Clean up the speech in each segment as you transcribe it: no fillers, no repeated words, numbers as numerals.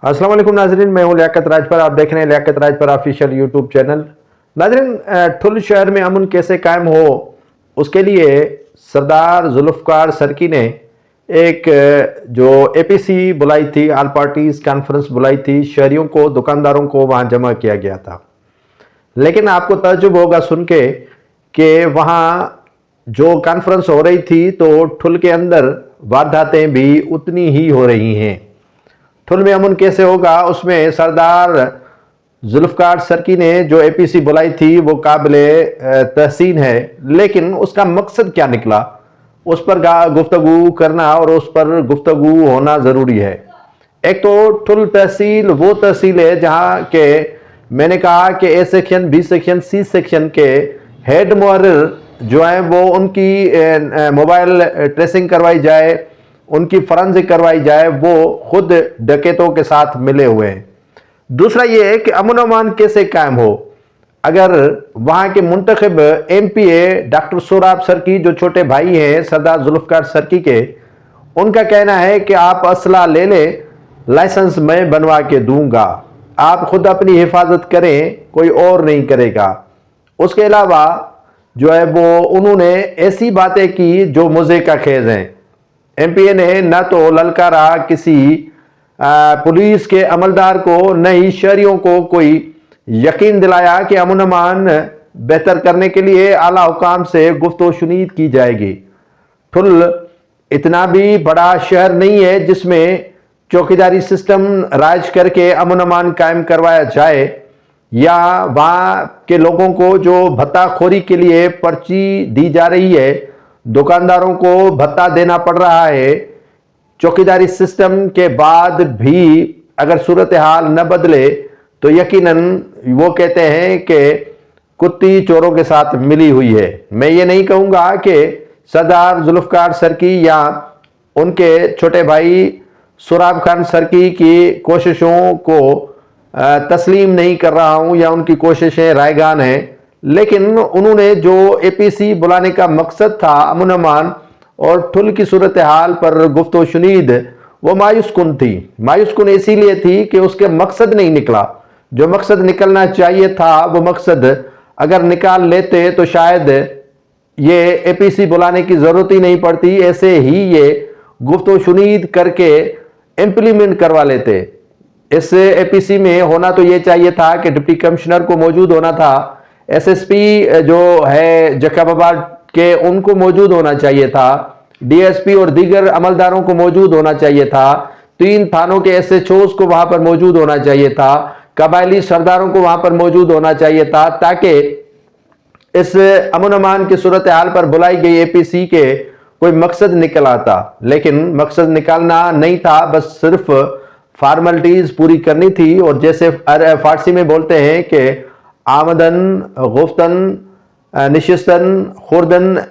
अस्सलाम वालेकुम नाजरीन, मैं हूं लियाकत राज पर। आप देख रहे हैं लियाकत राज पर ऑफिशियल यूट्यूब चैनल। नाजरीन, ठुल शहर में अमन कैसे कायम हो, उसके लिए सरदार जुल्फ़कार सर्की ने एक जो एपीसी बुलाई थी, ऑल पार्टीज कॉन्फ्रेंस बुलाई थी। शहरियों को, दुकानदारों को वहां जमा किया गया था। लेकिन आपको तजुब होगा सुन के कि वहां जो कॉन्फ्रेंस हो रही थी तो ठुल के अंदर वारदातें भी उतनी ही हो रही हैं। ठुल में अमन कैसे होगा, उसमें सरदार जुल्फ़कार सर्की ने जो एपीसी बुलाई थी वो काबिले तहसीन है, लेकिन उसका मकसद क्या निकला उस पर गुफ्तगू करना और उस पर गुफ्तगू होना ज़रूरी है। एक तो ठुल तहसील वो तहसील है जहाँ के मैंने कहा कि A section, B section, C section के हेड मुहर्रिर जो है वो उनकी मोबाइल ट्रेसिंग करवाई जाए, उनकी फॉरेंसिक करवाई जाए, वो खुद डकैतों के साथ मिले हुए हैं। दूसरा ये है कि अमन अमान कैसे कायम हो। अगर वहाँ के मुंतखब एमपीए डॉक्टर सोहराब सर्की जो छोटे भाई हैं सरदार जुल्फ़कार सर्की के, उनका कहना है कि आप असला ले लें, लाइसेंस मैं बनवा के दूंगा, आप खुद अपनी हिफाजत करें, कोई और नहीं करेगा। उसके अलावा जो है वो उन्होंने ऐसी बातें की जो मज़े का खेज हैं। एमपीए ने न तो ललकारा किसी पुलिस के अमलदार को, न ही शहरियों को कोई यकीन दिलाया कि अमन अमान बेहतर करने के लिए आला हुकाम से गुफ्तगू शुनीद की जाएगी। ठुल इतना भी बड़ा शहर नहीं है जिसमें चौकीदारी सिस्टम राज करके अमन अमान कायम करवाया जाए, या वहाँ के लोगों को जो भत्ताखोरी के लिए पर्ची दी जा रही है, दुकानदारों को भत्ता देना पड़ रहा है। चौकीदारी सिस्टम के बाद भी अगर सूरत हाल न बदले तो यकीनन वो कहते हैं कि कुत्ती चोरों के साथ मिली हुई है। मैं ये नहीं कहूँगा कि सरदार जुल्फ़कार सर्की या उनके छोटे भाई सोहराब खान सर्की की कोशिशों को तस्लीम नहीं कर रहा हूँ या उनकी कोशिशें रायगान हैं, लेकिन उन्होंने जो एपीसी बुलाने का मकसद था अमन अमान और ठुल की सूरत हाल पर गुफ्तगू शुनीद, वो मायूस कुन थी। मायूस कुन इसीलिए थी कि उसके मकसद नहीं निकला। जो मकसद निकलना चाहिए था वो मकसद अगर निकाल लेते तो शायद ये एपीसी बुलाने की ज़रूरत ही नहीं पड़ती, ऐसे ही ये गुफ्तगू शुनीद करके इम्प्लीमेंट करवा लेते। इस एपीसी में होना तो ये चाहिए था कि डिप्टी कमिश्नर को मौजूद होना था, एसएसपी जो है जकाबाबाद के उनको मौजूद होना चाहिए था, डीएसपी और दीगर अमलदारों को मौजूद होना चाहिए था, 3 थानों के एसएचओज को वहां पर मौजूद होना चाहिए था, कबायली सरदारों को वहां पर मौजूद होना चाहिए था, ताकि इस अमन अमान की सूरत हाल पर बुलाई गई एपीसी के कोई मकसद निकल आता। लेकिन मकसद निकालना नहीं था, बस सिर्फ फॉर्मेलिटीज पूरी करनी थी। और जैसे फारसी में बोलते हैं कि आमदन, गुफ्तन, निशिस्तन, खुर्दन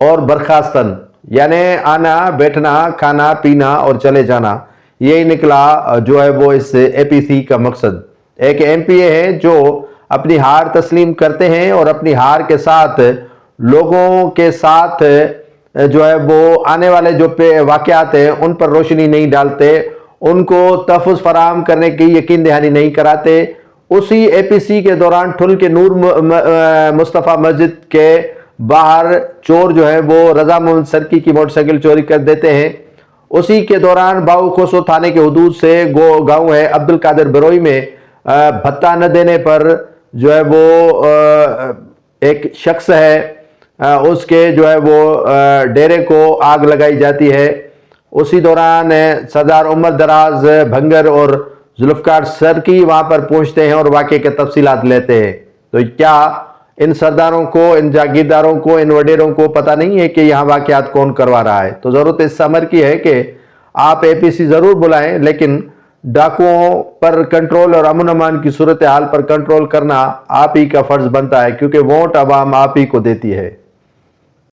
और बर्खास्तन, यानी आना, बैठना, खाना, पीना और चले जाना, यही निकला जो है वो इस एपीसी का मकसद। एक एमपीए है जो अपनी हार तस्लीम करते हैं और अपनी हार के साथ लोगों के साथ जो है वो आने वाले जो वाकयात हैं उन पर रोशनी नहीं डालते, उनको तहफ़्फ़ुज़ फराहम करने की यकीन दहानी नहीं कराते। उसी एपीसी के दौरान ठुल के नूर मुस्तफ़ा मस्जिद के बाहर चोर जो है वो रजा मोहम्मद सर्की की मोटरसाइकिल चोरी कर देते हैं। उसी के दौरान बाऊ खोसो थाने के हदूद से गाँव है अब्दुल कादिर बरोई में भत्ता न देने पर जो है वो एक शख्स है उसके जो है वो डेरे को आग लगाई जाती है। उसी दौरान सरदार उमर दराज भंगर और जुल्फ़कार सर्की वहां पर पहुंचते हैं और वाक़े के तफसीलात लेते हैं। तो क्या इन सरदारों को, इन जागीरदारों को, इन वडेरों को पता नहीं है कि यहाँ वाक़यात कौन करवा रहा है? तो ज़रूरत इस अमर की है कि आप एपीसी ज़रूर बुलाएं, लेकिन डाकुओं पर कंट्रोल और अमन अमान की सूरत हाल पर कंट्रोल करना आप ही का फ़र्ज़ बनता है, क्योंकि वोट अवाम आप ही को देती है।